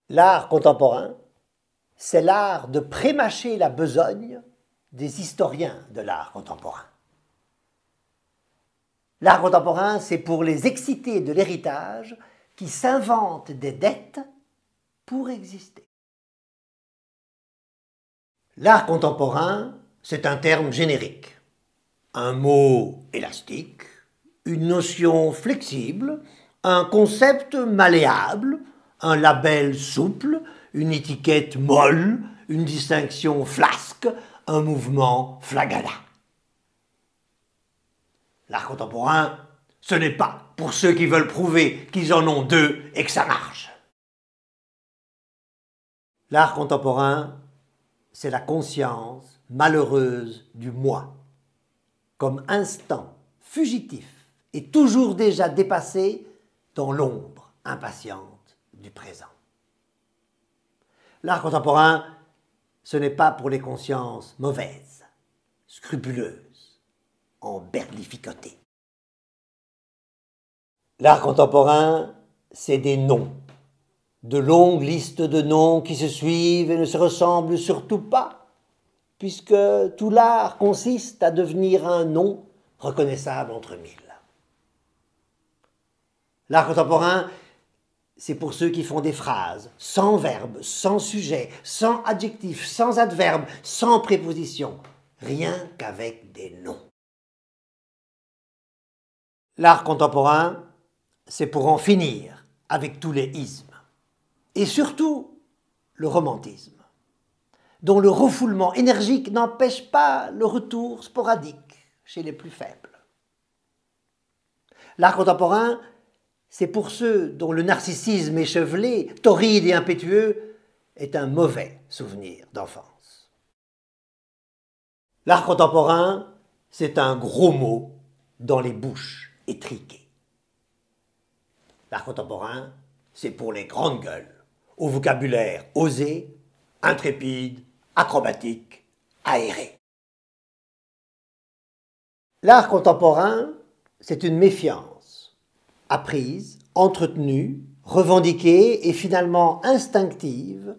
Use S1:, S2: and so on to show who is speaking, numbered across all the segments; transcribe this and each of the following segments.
S1: L'art contemporain, c'est l'art de prémâcher la besogne des historiens de l'art contemporain. L'art contemporain, c'est pour les excités de l'héritage qui s'inventent des dettes pour exister. L'art contemporain, c'est un terme générique, un mot élastique, une notion flexible, un concept malléable, un label souple, une étiquette molle, une distinction flasque, un mouvement flagada. L'art contemporain, ce n'est pas pour ceux qui veulent prouver qu'ils en ont deux et que ça marche. L'art contemporain, c'est la conscience malheureuse du moi, comme instant fugitif et toujours déjà dépassé dans l'ombre impatiente du présent. L'art contemporain, ce n'est pas pour les consciences mauvaises, scrupuleuses, emberlificotées. L'art contemporain, c'est des noms, de longues listes de noms qui se suivent et ne se ressemblent surtout pas, puisque tout l'art consiste à devenir un nom reconnaissable entre mille. L'art contemporain, c'est pour ceux qui font des phrases sans verbe, sans sujet, sans adjectif, sans adverbe, sans préposition, rien qu'avec des noms. L'art contemporain, c'est pour en finir avec tous les ismes, et surtout le romantisme, dont le refoulement énergique n'empêche pas le retour sporadique chez les plus faibles. L'art contemporain, c'est pour ceux dont le narcissisme échevelé, torride et impétueux, est un mauvais souvenir d'enfance. L'art contemporain, c'est un gros mot dans les bouches étriquées. L'art contemporain, c'est pour les grandes gueules, au vocabulaire osé, intrépide, acrobatique, aéré. L'art contemporain, c'est une méfiance, apprise, entretenue, revendiquée et finalement instinctive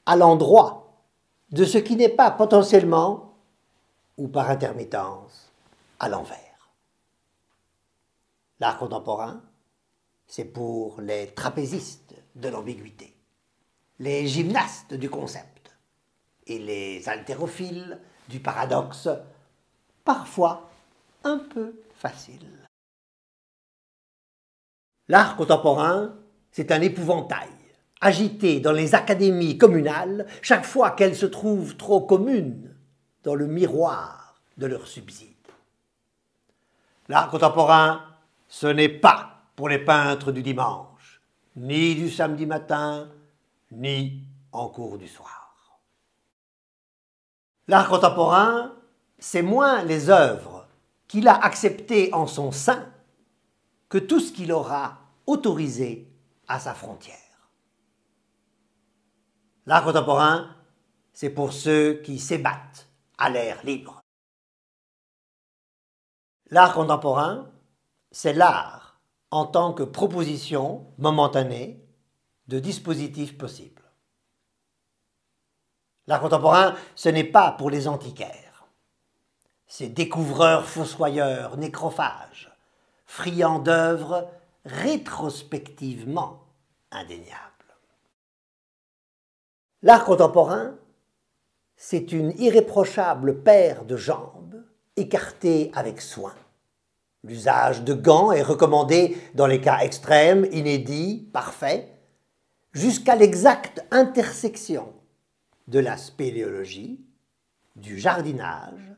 S1: à l'endroit de ce qui n'est pas potentiellement, ou par intermittence, à l'envers. L'art contemporain, c'est pour les trapézistes de l'ambiguïté, les gymnastes du concept et les haltérophiles du paradoxe, parfois un peu facile. L'art contemporain, c'est un épouvantail, agité dans les académies communales chaque fois qu'elles se trouvent trop communes dans le miroir de leur subside. L'art contemporain, ce n'est pas pour les peintres du dimanche, ni du samedi matin, ni en cours du soir. L'art contemporain, c'est moins les œuvres qu'il a acceptées en son sein que tout ce qu'il aura autorisé à sa frontière. L'art contemporain, c'est pour ceux qui s'ébattent à l'air libre. L'art contemporain, c'est l'art en tant que proposition momentanée de dispositifs possibles. L'art contemporain, ce n'est pas pour les antiquaires, ces découvreurs, fossoyeurs, nécrophages, friands d'œuvres rétrospectivement indéniables. L'art contemporain, c'est une irréprochable paire de jambes écartées avec soin. L'usage de gants est recommandé dans les cas extrêmes, inédits, parfaits, jusqu'à l'exacte intersection de la spéléologie, du jardinage,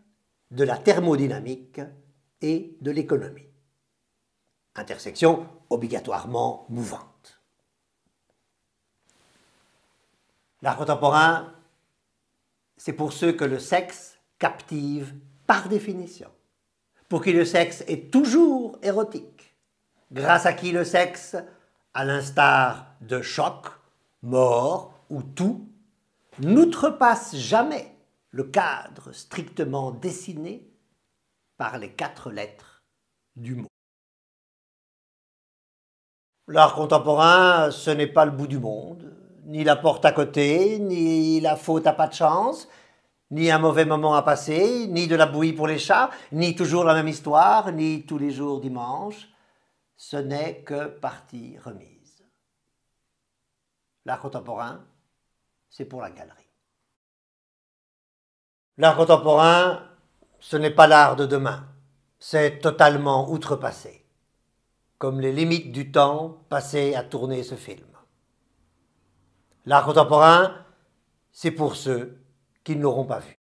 S1: de la thermodynamique et de l'économie. Intersection obligatoirement mouvante. L'art contemporain, c'est pour ceux que le sexe captive par définition, pour qui le sexe est toujours érotique, grâce à qui le sexe, à l'instar de Choc, Mort ou Tout, n'outrepasse jamais le cadre strictement dessiné par les 4 lettres du mot. L'art contemporain, ce n'est pas le bout du monde, ni la porte à côté, ni la faute à pas de chance, ni un mauvais moment à passer, ni de la bouillie pour les chats, ni toujours la même histoire, ni tous les jours dimanche. Ce n'est que partie remise. L'art contemporain, c'est pour la galerie. L'art contemporain, ce n'est pas l'art de demain. C'est totalement outrepassé, comme les limites du temps passé à tourner ce film. L'art contemporain, c'est pour ceux qui ne l'auront pas vu.